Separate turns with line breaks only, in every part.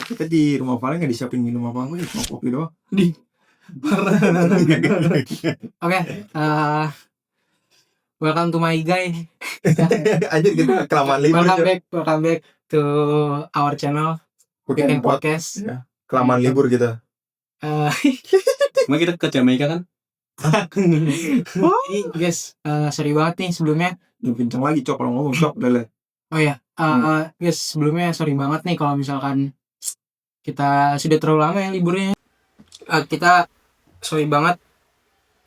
Kita di rumah Valen nggak disiapin minum apa-apa, cuma kopi doang.
Oke, welcome to my guy.
Anjir kita kelamaan libur.
Welcome back to our channel Weekend Podcast.
Ya, kelamaan libur kita.
Emang kita ke Jamaika kan?
Ini guys, sorry banget nih sebelumnya.
Udah pincang lagi cok kalau ngomong cok lele.
Oh ya, guys sebelumnya sorry banget nih kalau misalkan kita sudah terlalu lama ya liburnya. Kita sorry banget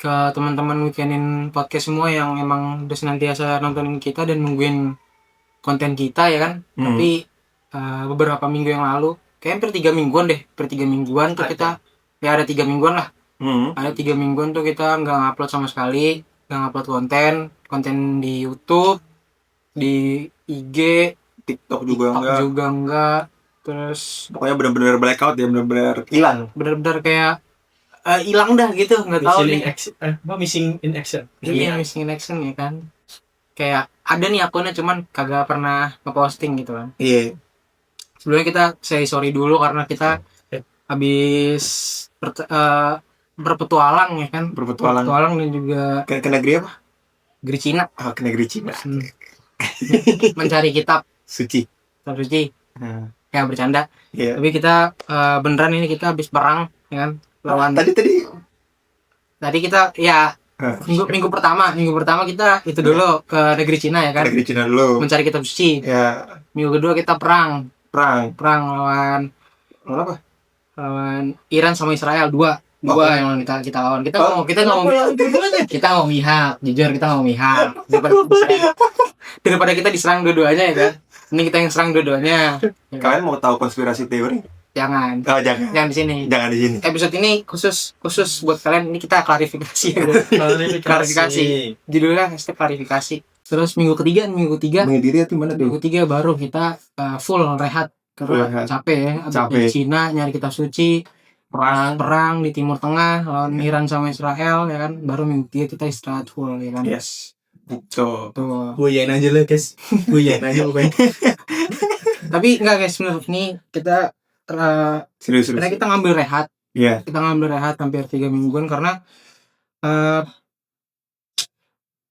ke teman-teman Weekendin Podcast semua yang emang udah senantiasa nontonin kita dan nungguin konten kita ya kan. Tapi beberapa minggu yang lalu, kayaknya per 3 mingguan tuh kita ya ada 3 mingguan lah. Ada 3 mingguan tuh kita nggak ngupload sama sekali, nggak ngupload konten di YouTube, di IG,
TikTok juga
enggak. Terus
pokoknya benar-benar blackout ya, benar-benar hilang.
Benar-benar kayak hilang dah gitu, nggak tahu nih.
Missing in action.
Iya, missing in action ya kan. Kayak ada nih akunnya cuman kagak pernah ngeposting gitu kan.
Iya.
Sebelumnya kita say sorry dulu karena kita habis berpetualang ya kan. Berpetualang dan juga
ke negeri apa?
negeri Cina.
Ke negeri Cina.
Mencari kitab
suci.
Ya bercanda.
Yeah.
Tapi kita beneran ini kita habis perang ya kan. Lawan tadi kita ya minggu pertama kita itu dulu ke negeri Cina ya kan.
Negeri Cina dulu.
Mencari kitab suci.
Ya.
Minggu kedua kita perang lawan
apa?
Lawan Iran sama Israel dua yang kita lawan. Kita mau mihak, jujur kita mau mihak daripada kita diserang dua-duanya ya kan. Ini kita yang serang dua-duanya.
Kalian mau tahu konspirasi teori?
Jangan di sini.
Jangan di sini.
Episode ini khusus buat kalian. Ini kita klarifikasi ya. Klarifikasi. Judulnya #klarifikasi. Terus minggu ketiga. Minggu tiga baru kita full rehat karena capek ya. Di Cina nyari kitab suci, perang di Timur Tengah lawan Iran sama Israel ya kan. Baru minggu 3 kita istirahat full ya kan.
Yes. Tuh.
Guyain aja lah guys.
Tapi enggak guys, menurut ini kita
serius.
Karena kita ngambil rehat.
Iya.
Kita ngambil rehat hampir 3 mingguan karena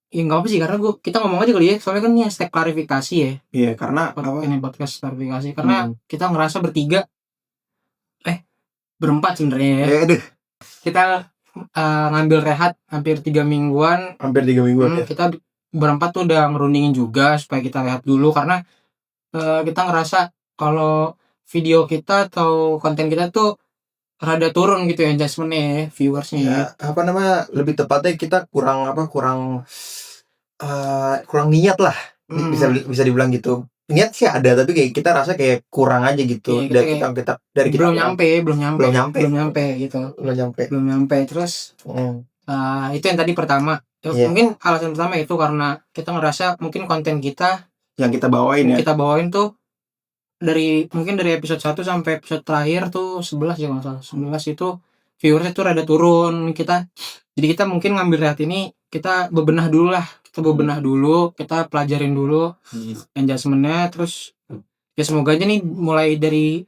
ya nggak apa sih, karena kita ngomong aja kali ya, soalnya kan ini #klarifikasi ya.
Iya, karena
ini podcast klarifikasi karena kita ngerasa berempat sebenarnya ya. Kita ngambil rehat hampir 3 mingguan.
Ya.
Kita berempat tuh udah ngerundingin juga supaya kita rehat dulu karena kita ngerasa kalau video kita atau konten kita tuh rada turun gitu ya engagement-nya, viewersnya ya.
Lebih tepatnya kita kurang niat lah. Bisa dibilang gitu. Niat sih ada tapi kayak kita rasa kayak kurang aja gitu.
Iya, dari kita belum nyampe gitu. Belum nyampe. Terus itu yang tadi pertama. Mungkin alasan pertama itu karena kita ngerasa mungkin konten kita
yang kita bawain
tuh dari episode 1 sampai episode terakhir tuh 11 ya kalau 11 itu viewersnya tuh rada turun jadi kita mungkin ngambil rehat ini, kita bebenah dulu, kita pelajarin dulu engagement-nya. Terus ya semoga aja nih mulai dari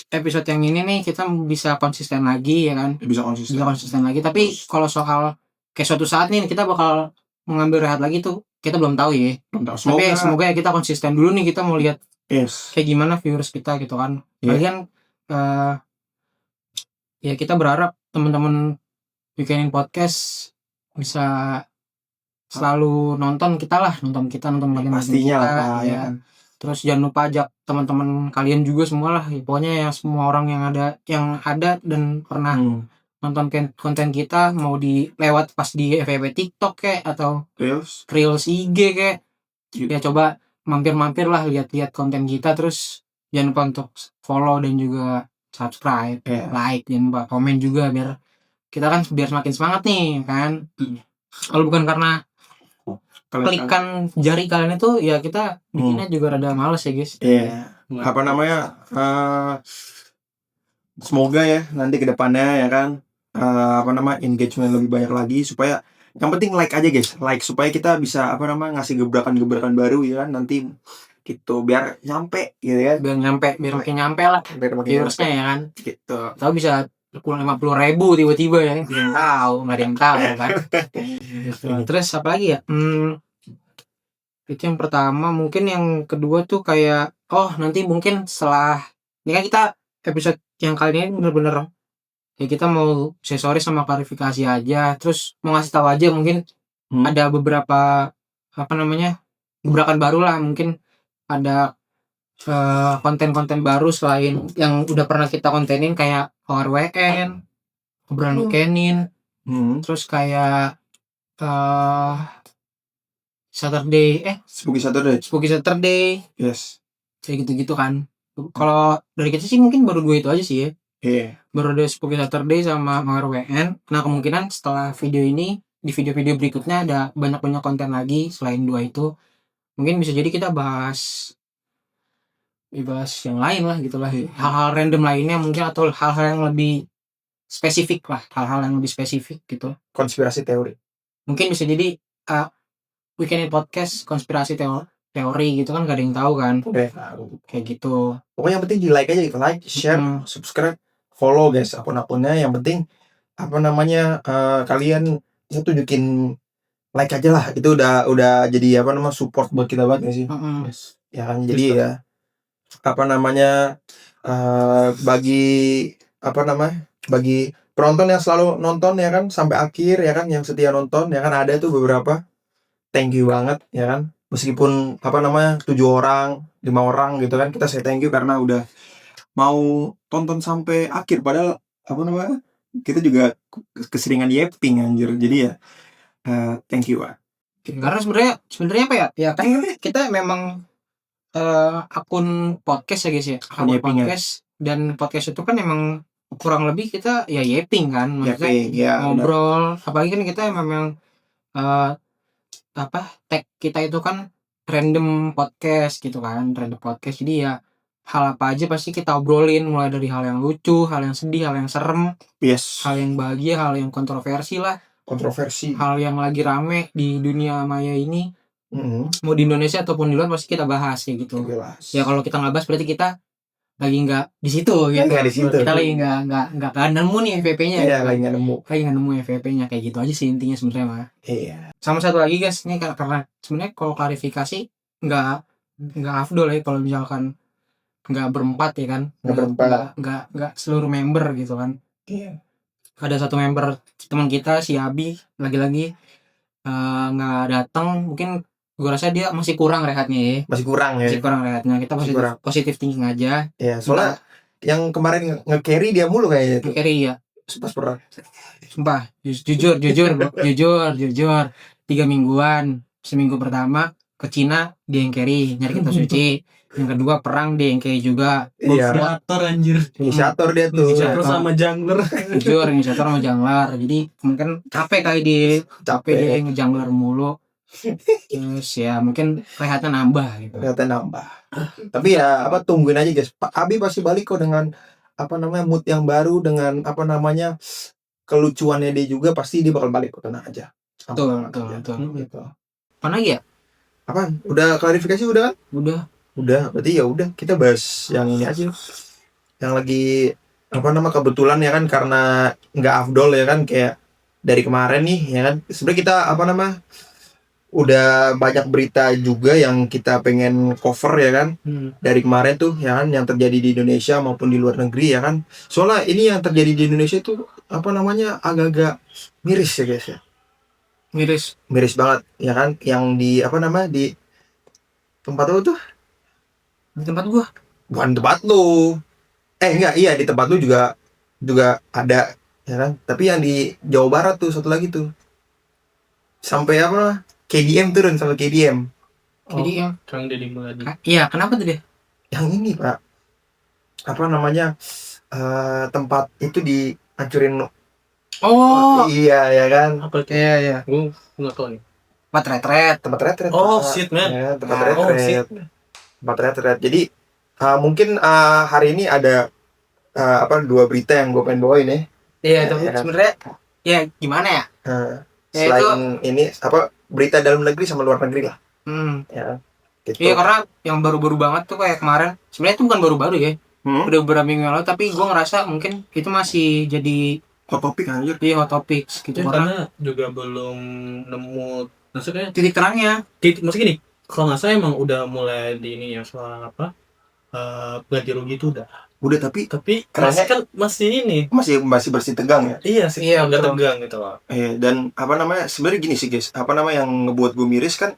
episode yang ini nih kita bisa konsisten lagi ya kan. Bisa konsisten lagi. Tapi kalau soal kayak suatu saat nih kita bakal mengambil rehat lagi tuh kita belum tahu ya. Tapi semoga ya kita konsisten dulu nih, kita mau lihat kayak gimana viewers kita gitu kan. Kalian ya kita berharap teman-teman Weekendin Podcast bisa selalu nonton kita
pastinya lah ya.
Terus jangan lupa ajak teman-teman kalian juga semua lah ya. Pokoknya ya semua orang yang ada dan pernah nonton konten kita, mau lewat pas di FYP TikTok kayak atau Reels IG kayak ya coba mampir lah lihat konten kita. Terus jangan lupa untuk follow dan juga subscribe, like, dan lupa komen juga biar semakin semangat nih kan. Kalau bukan karena klikan jari kalian itu ya kita bikinnya juga rada males ya guys.
Semoga ya nanti kedepannya ya kan engagement lebih banyak lagi, supaya yang penting like aja guys, like supaya kita bisa ngasih gebrakan baru ya kan. Nanti gitu biar nyampe gitu kan.
biar makin nyampe lah
Biar makin
viewersnya
nyampe
ya kan.
gitu.
Tahu bisa kurang 50.000 tiba-tiba ya, nggak ada yang tahu, nggak ada yang tahu kan. Gitu. Terus apa lagi ya? Itu yang pertama. Mungkin yang kedua tuh kayak nanti mungkin setelah ini kan kita episode yang kali ini bener-bener ya kita mau sensori sama klarifikasi aja, terus mau ngasih tahu aja mungkin ada beberapa gebrakan baru lah, mungkin ada konten-konten baru selain yang udah pernah kita kontenin kayak ORWN, obrolan weekendin, terus kayak Spooky Saturday
Yes.
kayak gitu-gitu kan. Kalau dari kita sih mungkin baru 2 itu aja sih ya. Baru ada Spooky Saturday sama ORWN. Nah kemungkinan setelah video ini di video-video berikutnya ada banyak konten lagi selain 2 itu. Mungkin bisa jadi kita bahas yang lain lah gitu lah, hal-hal random lainnya mungkin, atau hal-hal yang lebih spesifik gitu.
Konspirasi teori.
Mungkin bisa jadi Weekend Podcast konspirasi teori gitu kan, gak ada yang tahu kan. Kayak gitu.
Pokoknya yang penting di like aja gitu, like, share, subscribe, follow guys akun-akunnya. Yang penting kalian ya tunjukin like aja lah, itu udah jadi support buat kita banget gak sih. Yes. Ya kan, jadi ya bagi penonton yang selalu nonton ya kan sampai akhir ya kan, yang setia nonton ya kan, ada tuh beberapa, thank you banget ya kan, meskipun 7 orang 5 orang gitu kan, kita say thank you karena udah mau tonton sampai akhir, padahal kita juga keseringan yapping anjir, jadi ya thank you Pak.
Karena sebenarnya apa ya kan kita memang akun podcast ya guys ya, akun podcast, dan podcast itu kan emang kurang lebih kita ya yapping kan, maksudnya ngobrol, apalagi kan kita memang tag kita itu kan random podcast gitu kan, jadi ya hal apa aja pasti kita obrolin, mulai dari hal yang lucu, hal yang sedih, hal yang serem, hal yang bahagia, hal yang kontroversi, hal yang lagi rame di dunia maya ini. Mau di Indonesia ataupun di luar pasti kita bahas kayak gitu. Ya kalau kita nggak bahas berarti kita lagi nggak di situ gitu. Kita lagi nggak nemu nih FVP-nya.
Iya, lagi nggak
nemu FVP-nya, kayak gitu aja sih intinya sebenarnya mah.
Iya.
Sama satu lagi guys, ini karena sebenarnya kalau klarifikasi nggak afdol ya kalau misalkan nggak berempat ya kan. Nggak seluruh member gitu kan.
Iya.
Ada satu member teman kita si Abi lagi-lagi nggak datang, mungkin gue rasa dia masih kurang rehatnya ya.
Masih kurang
rehatnya. Kita positif thinking aja.
Ya, soalnya yang kemarin nge-carry dia mulu kayaknya itu.
Nge-carry ya.
Pas pernah.
Sumpah, jujur 3 mingguan. Seminggu pertama ke Cina dia yang carry, nyari kitab suci. Yang kedua perang dia yang carry juga.
Inisiator anjir.
Inisiator dia tuh.
Inisiator sama jungler.
Jujur, inisiator sama jungler. Jadi mungkin capek kali dia nge-jungler mulu. Terus ya mungkin rehatnya nambah gitu.
Tapi ya tungguin aja guys. Pak Abi pasti balik kok dengan mood yang baru, dengan kelucuannya dia juga, pasti dia bakal balik kok, tenang aja.
Betul.
Gitu.
Apa lagi ya?
Apaan? Udah klarifikasi udah kan? Udah. Berarti ya udah, kita bahas yang ini aja. Yang lagi kebetulan ya kan, karena nggak afdol ya kan, kayak dari kemarin nih ya kan. Sebenarnya kita udah banyak berita juga yang kita pengen cover ya kan, dari kemarin tuh ya kan, yang terjadi di Indonesia maupun di luar negeri ya kan. Soalnya ini yang terjadi di Indonesia itu agak-agak miris ya guys ya. Miris banget ya kan, yang di di tempat lu tuh.
Di tempat gua.
Bukan tempat lu. Di tempat lu juga ada ya kan, tapi yang di Jawa Barat tuh satu lagi tuh. Sampai KDM turun sama KDM.
Kang Deddy Mulyadi.
Iya, kenapa tuh dia?
Yang ini Pak, tempat itu dihancurin. Iya ya kan.
Apa itu?
Iya.
Gue nggak tahu nih.
Tempat retret.
Shit man.
Ya, tempat retret. Tempat retret. Jadi mungkin hari ini ada 2 berita yang gue pengen bawain ya.
Iya, itu sebenarnya ya gimana ya?
Selain ini berita dalam negeri sama luar negeri lah.
Ya.
gitu.
Iya, karena yang baru-baru banget tuh kayak kemarin, sebenarnya itu bukan baru-baru ya, udah beberapa minggu yang lalu, tapi gue ngerasa mungkin itu masih jadi
Hot topic anjir.
hot topics gitu,
Ya,
karena
karena juga belum nemu maksudnya
titik terangnya.
maksudnya gini, kalau nggak salah emang udah mulai di ini ya soal apa ganti rugi itu udah,
tapi
kerennya masih ini,
masih bersih tegang ya.
iya sih,
Iya,
agak
betul.
tegang gitu loh.
Dan apa namanya, sebenarnya gini sih guys, apa namanya yang ngebuat gue miris kan,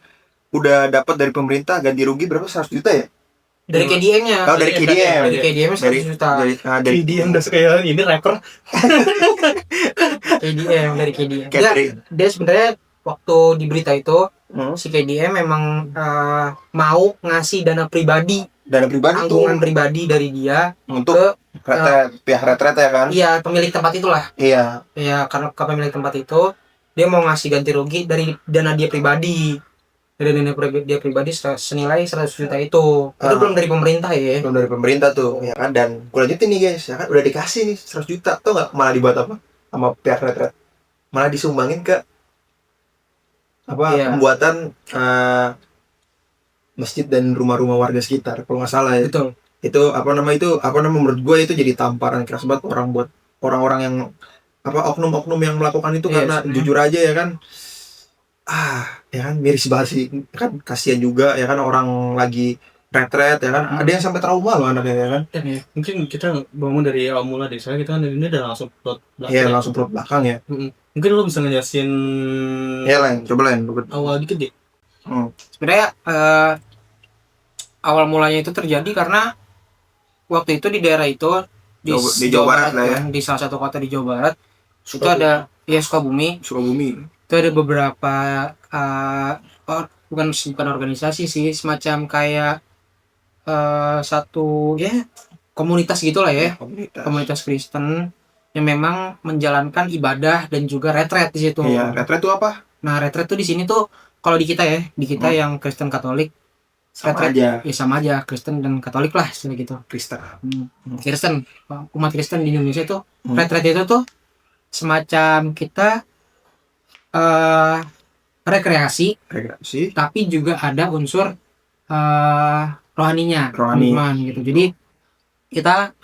udah dapat dari pemerintah ganti rugi berapa, 100 juta ya?
Dari KDM-nya.
Oh, dari KDM.
Dari KDM 100 juta.
Dari
Dia udah kayak ini rapper.
KDM, dari KDM.
Kayak dari
Dia sebenarnya waktu di berita itu si KDM memang mau ngasih dana pribadi
tuh
tanggungan pribadi dari dia
untuk pihak retret ya kan?
Iya, pemilik tempat itulah.
Iya.
Iya, karena ke pemilik tempat itu dia mau ngasih ganti rugi dari dana dia pribadi. Dari dana dia pribadi senilai 100 juta itu. Itu belum dari pemerintah ya.
Belum dari pemerintah tuh, ya kan? Dan gue lanjutin nih guys, ya kan? Udah dikasih nih 100 juta, tau nggak malah dibuat apa? Sama pihak retret. Malah disumbangin ke pembuatan masjid dan rumah-rumah warga sekitar, kalau nggak salah ya.
Betul.
Itu menurut gue itu jadi tamparan keras banget buat orang-orang yang oknum-oknum yang melakukan itu, karena jujur aja ya kan, ya kan miris banget sih kan, kasihan juga ya kan, orang lagi retret ya kan, ada yang sampai trauma loh anaknya ya kan.
Mungkin kita bangun dari awal mula deh, soalnya kita kan ini udah langsung plot belakang.
Iya, langsung plot belakang ya.
Mungkin lo bisa ngejelasin
coba
awal dikit deh.
Sebenarnya awal mulanya itu terjadi karena waktu itu di daerah itu di Jawa Barat lah ya, di salah satu kota di Jawa Barat itu ada Sukabumi itu ada beberapa bukan organisasi sih, semacam kayak satu ya komunitas gitulah ya, komunitas Kristen yang memang menjalankan ibadah dan juga retret di situ.
Iya, retret itu apa?
Nah, retret tuh di sini tuh kalau di kita yang Kristen Katolik,
sama
aja Kristen dan Katolik lah, istilah gitu. Kristen, umat Kristen di Indonesia tuh retret itu tuh semacam kita rekreasi, tapi juga ada unsur rohani gitu. Jadi kita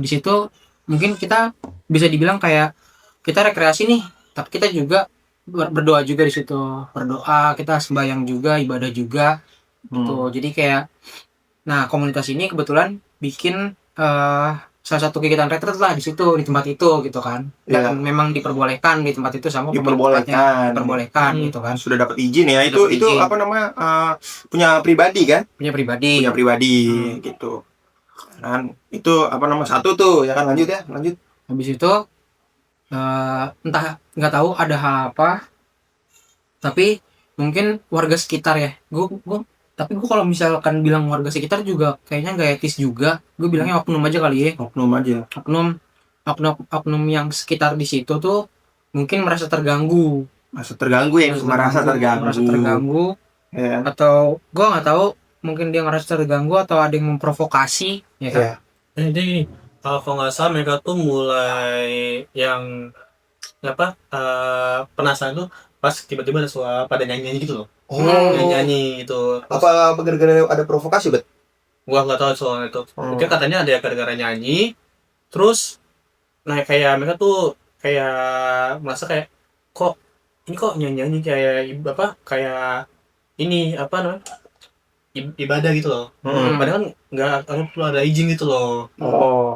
di situ mungkin kita bisa dibilang kayak kita rekreasi nih, tapi kita juga berdoa juga di situ, berdoa, kita sembahyang juga, ibadah juga gitu. Jadi kayak komunitas ini kebetulan bikin salah satu kegiatan retret lah di situ, di tempat itu gitu kan. Dan memang diperbolehkan di tempat itu sama diperbolehkan gitu kan.
Sudah dapat izin ya. Itu apa namanya? Punya pribadi kan? Punya pribadi gitu. Dan itu apa nama satu tuh ya kan, lanjut.
Habis itu entah nggak tahu ada hal apa, tapi mungkin warga sekitar ya. Tapi gue kalau misalkan bilang warga sekitar juga kayaknya nggak etis juga. Gue bilangnya oknum aja kali ya. Oknum yang sekitar di situ tuh mungkin merasa terganggu. Merasa terganggu. Yeah. Atau gue nggak tahu, mungkin dia ngerasa terganggu atau ada yang memprovokasi, ya kan?
Jadi gini, kalau nggak salah mereka tuh mulai yang penasaran tuh pas tiba-tiba ada suara pada nyanyi gitu loh. Nyanyi itu.
Apa gara-gara ada provokasi, Bet?
Gua nggak tahu soal itu. Mungkin katanya ada gara-gara nyanyi, terus kayak mereka tuh kayak merasa kayak kok nyanyi kayak kayak ini ibadah gitu loh. Padahal kan nggak perlu ada izin gitu loh.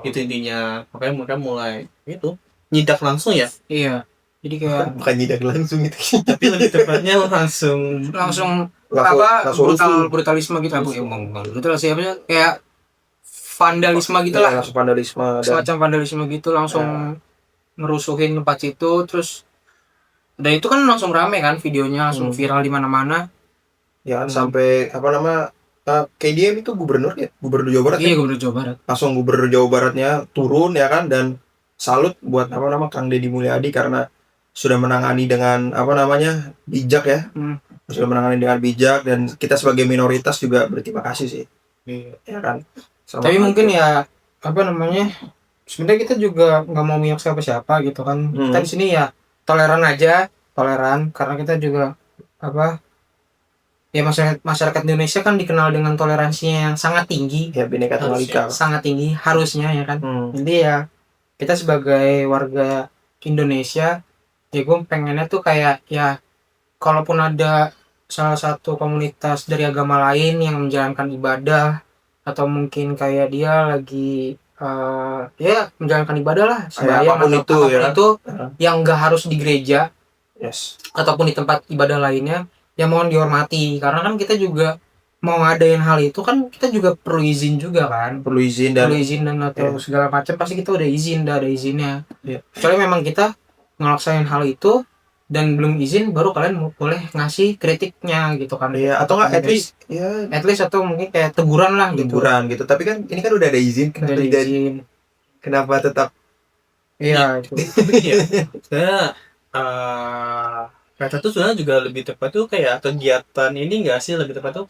Itu intinya. Makanya mereka mulai itu nyidak langsung ya.
Iya. Jadi kayak
bukan nyidak langsung itu.
Tapi lebih tepatnya langsung
brutalisme gitu. Brutalisme kayak vandalisme gitu lah. Semacam vandalisme gitu, langsung ngerusuhin tempat itu, terus dan itu kan langsung rame kan videonya, langsung viral di mana-mana.
Ya kan, sampai KDM itu gubernur Jawa Barat.
Iya, gubernur Jawa Barat.
Langsung gubernur Jawa Baratnya turun ya kan, dan salut buat Kang Deddy Mulyadi karena sudah menangani dengan bijak ya. Sudah menangani dengan bijak, dan kita sebagai minoritas juga berterima kasih sih. Ya kan.
Tapi mungkin ya sebenarnya kita juga nggak mau mihak siapa-siapa gitu kan. Kita di sini ya toleran karena kita juga ya masyarakat Indonesia kan dikenal dengan toleransinya yang sangat tinggi,
Ya Bhinneka Tunggal Ika.
sangat tinggi harusnya ya kan.
Hmm.
Jadi ya kita sebagai warga Indonesia ya gue pengennya tuh kayak ya kalaupun ada salah satu komunitas dari agama lain yang menjalankan ibadah atau mungkin kayak dia lagi ya menjalankan ibadah lah sembahyang
apapun
atau
itu,
apapun
ya.
itu yang nggak harus di gereja
Yes.
ataupun di tempat ibadah lainnya ya mohon dihormati, karena kan kita juga mau ngadain hal itu kan kita juga perlu izin juga kan,
Perlu izin dan
atau segala macam pasti kita udah ada izinnya.
Iya.
Kecuali memang kita ngelaksain hal itu dan belum izin baru kalian boleh ngasih kritiknya gitu kan.
ya atau nggak at least
atau mungkin kayak teguran lah gitu.
teguran gitu. Tapi kan ini kan udah ada izin,
Udah ada izin.
kenapa tetap
Iya itu.
Iya. Saya kata tuh sebenarnya juga lebih tepat tuh kayak kegiatan ini enggak sih, lebih tepat tuh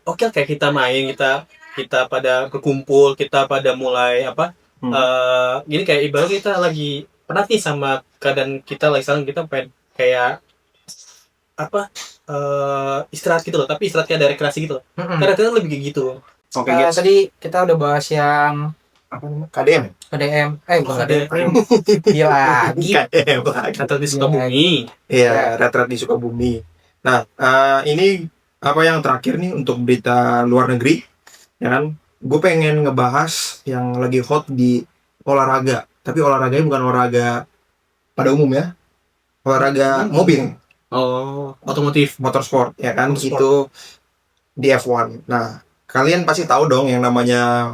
oke kayak kita main, kita pada berkumpul, kita pada mulai apa gini kayak ibarat kita lagi penat nih sama keadaan kita lagi sekarang, kita pengen kayak apa istirahat gitu loh, tapi istirahat kayak ada rekreasi gitu loh. Kadang-kadang lebih kayak gitu.
oke
Tadi kita udah bahas yang
apa namanya KDM
KDM, bukan KDM, dia lagi
KDM
Atau di Sukabumi.
iya retret di Sukabumi. Nah ini apa yang terakhir nih untuk berita luar negeri ya kan, gue pengen ngebahas yang lagi hot di olahraga, tapi olahraganya bukan olahraga pada umum ya, olahraga mobil,
Otomotif.
motorsport ya kan,
Motorsport.
itu di F1. Nah kalian pasti tahu dong yang namanya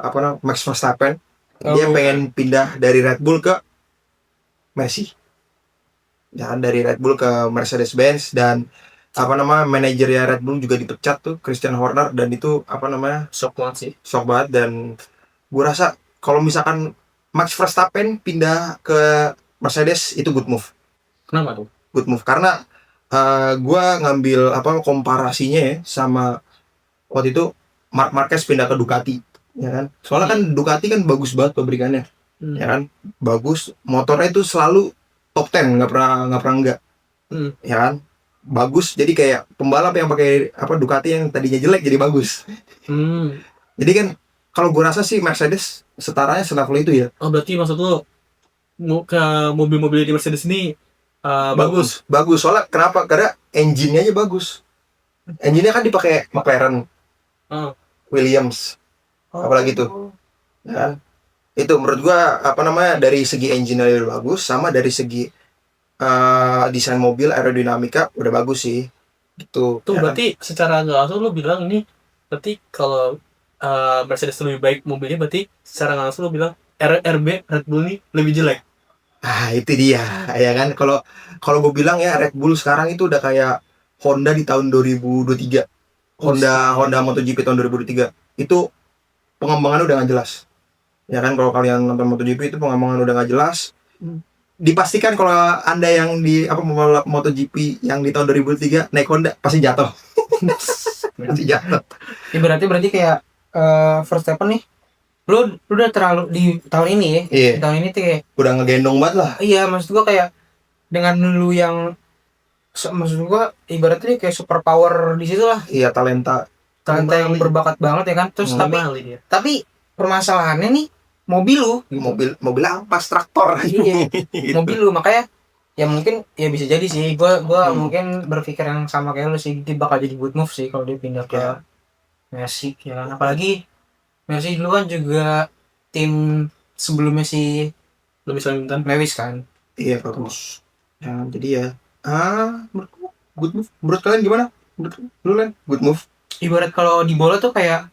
apa namanya Max Verstappen, dia pengen pindah dari Red Bull ke Mercy, ya dari Red Bull ke Mercedes-Benz, dan apa namanya manajernya Red Bull juga dipecat tuh, Christian Horner, dan itu apa namanya
Shock banget sih.
shock banget. Dan gue rasa kalau misalkan Max Verstappen pindah ke Mercedes itu good move.
Kenapa tuh?
Good move karena gue ngambil apa komparasinya ya sama waktu itu Marc Marquez pindah ke Ducati ya kan, soalnya kan Ducati kan bagus banget pabrikannya ya kan, bagus, motornya itu selalu top 10, nggak pernah enggak ya kan, bagus. Jadi kayak pembalap yang pakai apa Ducati yang tadinya jelek jadi bagus. Jadi kan kalau gue rasa sih Mercedes setaranya selevel itu ya.
Oh berarti maksud lu ke mobil-mobil di Mercedes ini bagus.
Soalnya kenapa? Karena engine-nya aja bagus. Engine-nya kan dipakai McLaren, Williams, apalagi tuh ya kan? Itu menurut gua apa namanya dari segi engine-nya udah bagus, sama dari segi desain mobil aerodinamika udah bagus sih gitu.
Tuh
ya
berarti secara nggak langsung lu bilang ini berarti kalau Mercedes lebih baik mobilnya, berarti secara nggak langsung lu bilang RB Red Bull ini lebih jelek.
Itu dia ya kan. Kalau gue bilang ya Red Bull sekarang itu udah kayak Honda di tahun 2023. Honda MotoGP tahun 2023 itu pengembangannya udah nggak jelas ya kan. Kalau kalian nonton MotoGP itu pengembangan udah nggak jelas. Dipastikan kalau anda yang di apa pembalap MotoGP yang di tahun 2003 naik Honda pasti jatuh. Pasti jatuh.
Ya, berarti kayak Verstappen nih, lu udah terlalu di tahun ini ya.
Iya.
Di tahun ini tuh kayak
Udah ngegendong banget lah.
iya, maksud gua kayak dengan lu yang maksud gua ibaratnya kayak super power di situ lah.
Iya, talenta
Yang berbakat banget ya kan. Terus tapi permasalahannya nih mobil lu,
mobil ampas traktor.
iya,
Gitu.
mobil lu, makanya ya mungkin ya bisa jadi sih gua mungkin berpikir yang sama kayak lu sih, dia bakal jadi good move sih kalau dia pindah ke Messi ya kan. Apalagi Messi dulu kan juga tim sebelumnya si Lewis kan.
Iya, bagus. Ya, jadi ya menurutku good move. Menurut kalian gimana? Menurut lu Len, good move?
Ibarat kalau di bola tuh kayak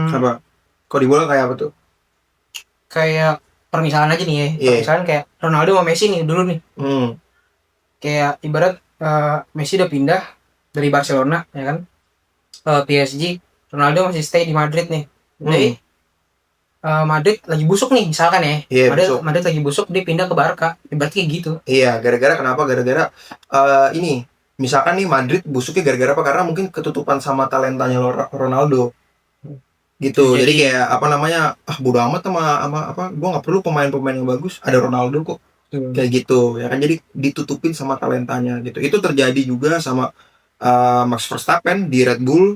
Apa? Kok di bola kayak apa tuh?
kayak permisalan aja nih ya.
Iya.
Permisalan kayak Ronaldo sama Messi nih dulu nih. Kayak ibarat Messi udah pindah dari Barcelona ya kan, PSG, Ronaldo masih stay di Madrid nih. Jadi Madrid lagi busuk nih misalkan ya.
Iya,
Madrid lagi busuk, dia pindah ke Barca. Berarti kayak gitu.
Iya, gara-gara kenapa? Gara-gara ini misalkan nih Madrid busuknya gara-gara apa? Karena mungkin ketutupan sama talentanya Ronaldo. Gitu. Jadi kayak apa namanya? Bodo amat sama apa? Gua nggak perlu pemain-pemain yang bagus. Ada Ronaldo kok. Kayak gitu. Ya kan, jadi ditutupin sama talentanya gitu. Itu terjadi juga sama Max Verstappen di Red Bull,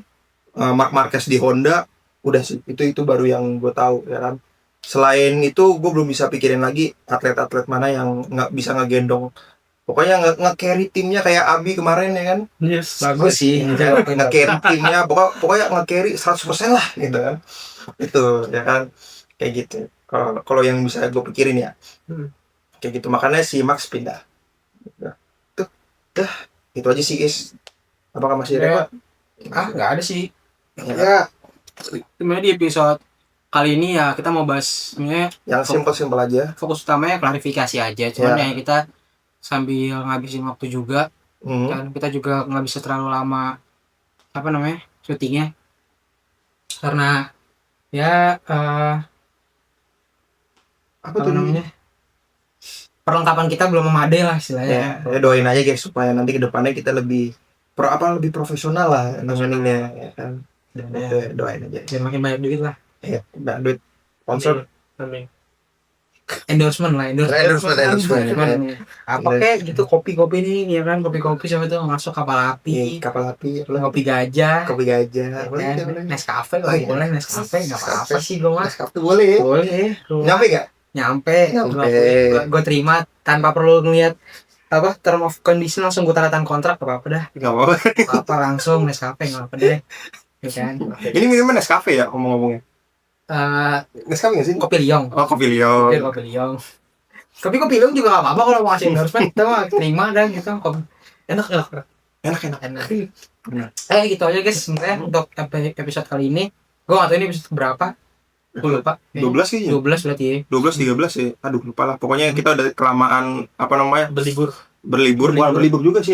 Marc Marquez di Honda. Udah sih, itu baru yang gue tahu ya kan. Selain itu gue belum bisa pikirin lagi atlet-atlet mana yang nggak bisa ngegendong, pokoknya nge-carry timnya kayak Abi kemarin ya kan.
Yes.
Bagus sih itu.
Nge-carry timnya, pokoknya nge-carry 100% lah gitu kan. Itu ya kan, kayak gitu. Kalau yang bisa gue pikirin ya kayak gitu, makanya si Max pindah. Tuh, dah itu aja sih guys. Apakah masih ada?
Nggak ada sih.
Ya,
Sebenarnya di episode kali ini ya kita mau bahas sebenarnya
yang simpel-simpel aja.
fokus utamanya klarifikasi aja. Cuman
Ya.
ya kita sambil ngabisin waktu juga, kan kita juga nggak bisa terlalu lama syutingnya, karena ya
Apa tuh namanya?
perlengkapan kita belum memadai lah istilahnya.
Ya doain aja guys supaya nanti kedepannya kita lebih lebih profesional lah nanganinnya ya kan. Doain aja.
Biar makin banyak duit lah.
Ya, nggak duit sponsor.
Amin.
Endorsement.
Endorsement.
Apa kayak gitu, kopi-kopi nih ya kan, kopi-kopi siapa tuh masuk kapal api,
Kapal api,
kopi gajah,
kopi gajah.
Nescafe
Oh, iya.
boleh, Nescafe nggak apa-apa sih gue mas.
Nescafe boleh.
Boleh.
Nyampe nggak?
Nyampe.
Nyampe.
Gue terima tanpa perlu ngeliat term of condition, langsung gue tanda tangan kontrak apa dah.
Nggak apa-apa.
Apa langsung Nescafe nggak apa deh. Ya kan.
Ini minuman Nescafe ya ngomong-ngomongnya. Nescafe nggak sih?
Kopi Liong.
Oh, kopi Liong.
Kopi Liong. Tapi kopi Liong juga nggak apa-apa kalau mau ngasih endorsement, kita mah terima dan gitu.
Enak.
Enak. Gitu aja guys sebenarnya untuk episode kali ini. Gue nggak tahu ini episode berapa. Gue lupa.
12 sih.
12 berarti ya.
12 13 ya. Aduh, lupa lah. Pokoknya kita udah kelamaan
Berlibur.
Bukan berlibur juga sih,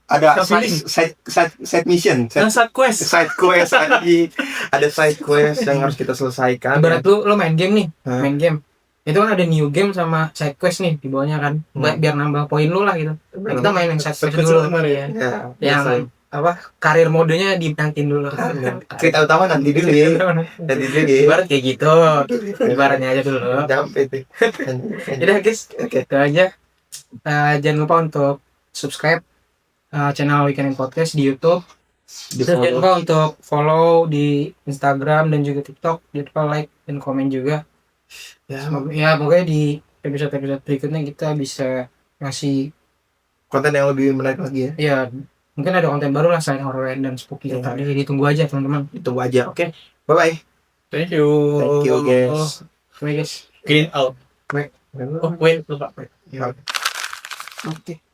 ada side mission.
Side quest.
Side quest lagi. Ada side quest yang harus kita selesaikan.
Ibarat lu main game nih,
Hah?
main game. Itu kan ada new game sama side quest nih di bawahnya kan. Biar nambah poin lu lah gitu. Nah, kita main yang side quest dulu.
Ya,
Yang karir modenya dinantin dulu.
cerita utama nanti dulu ya. Nanti dulu ya.
Ibarat kayak gitu. Ibaratnya aja dulu.
Sampai tuh.
Udah guys,
Oke.
itu aja. Jangan lupa untuk subscribe channel Weekend Podcast di YouTube. Terus jangan lupa untuk follow di Instagram dan juga TikTok. Jangan lupa like dan komen juga. Ya pokoknya di episode-episode berikutnya kita bisa ngasih
konten yang lebih menarik lagi ya.
ya mungkin ada konten baru lah selain horror dan spooky. Tadi ditunggu aja teman-teman.
Ditunggu aja. Oke. Bye bye.
Thank you.
Thank you guys.
Oke guys.
Clean out.
Baik.
Oh wait, lupa.
Oke.